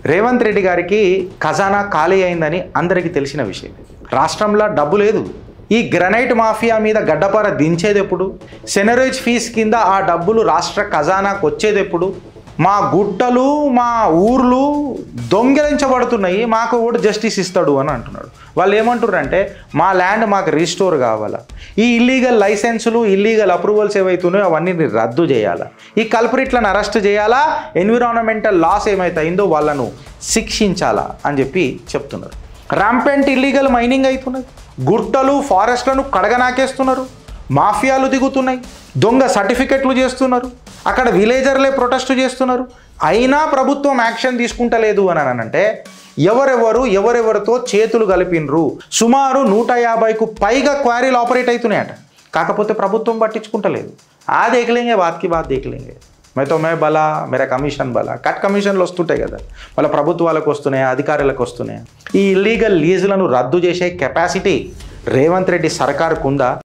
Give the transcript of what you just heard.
రేవంత్ రెడ్డి గారికి ఖజానా ఖాళీ అయిందని అందరికీ తెలిసిన విషయం. రాష్ట్రంలో డబ్బు లేదు. ఈ గ్రనైట్ మాఫియా మీద గడ్డపార దించేది ఎప్పుడు? సెనరేజ్ ఫీజ్ కింద ఆ డబ్బులు రాష్ట్ర ఖజానాకు వచ్చేది ఎప్పుడు? మా గుట్టలు మా ఊర్లు దొంగిలించబడుతున్నాయి, మాకు కూడా జస్టిస్ ఇస్తాడు అని అంటున్నాడు. వాళ్ళు ఏమంటున్నారంటే మా ల్యాండ్ మాకు రీస్టోర్ కావాలా, ఈ ఇల్లీగల్ లైసెన్సులు ఇల్లీగల్ అప్రూవల్స్ ఏవైతున్నాయో అవన్నీ రద్దు చేయాలా, ఈ కల్పరిట్లను అరెస్ట్ చేయాలా, ఎన్విరాన్మెంటల్ లాస్ ఏమైతుందో వాళ్ళను శిక్షించాలా అని చెప్పి చెప్తున్నారు. ర్యాంపెంట్ ఇల్లీగల్ మైనింగ్ అవుతున్నది, గుట్టలు ఫారెస్ట్లను కడగనాకేస్తున్నారు, మాఫియాలు దిగుతున్నాయి, దొంగ సర్టిఫికెట్లు చేస్తున్నారు, అక్కడ విలేజర్లే ప్రొటెస్ట్ చేస్తున్నారు. అయినా ప్రభుత్వం యాక్షన్ తీసుకుంటలేదు అని అంటే ఎవరెవరితో చేతులు కలిపినరు? సుమారు 150కు పైగా క్వారీలు ఆపరేట్ అవుతున్నాయట. కాకపోతే ప్రభుత్వం పట్టించుకుంటలేదు. ఆ దేఖలేంగే బాత్కి బాత్ దేఖలేంగే, మే బలా మేరా కమిషన్ బలా, కట్ కమిషన్లు వస్తుంటాయి కదా, వాళ్ళ ప్రభుత్వాలకు వస్తున్నాయి, అధికారులకు వస్తున్నాయి. ఈ ఇల్లీగల్ లీజులను రద్దు చేసే కెపాసిటీ రేవంత్ రెడ్డి సర్కారుకు ఉందా?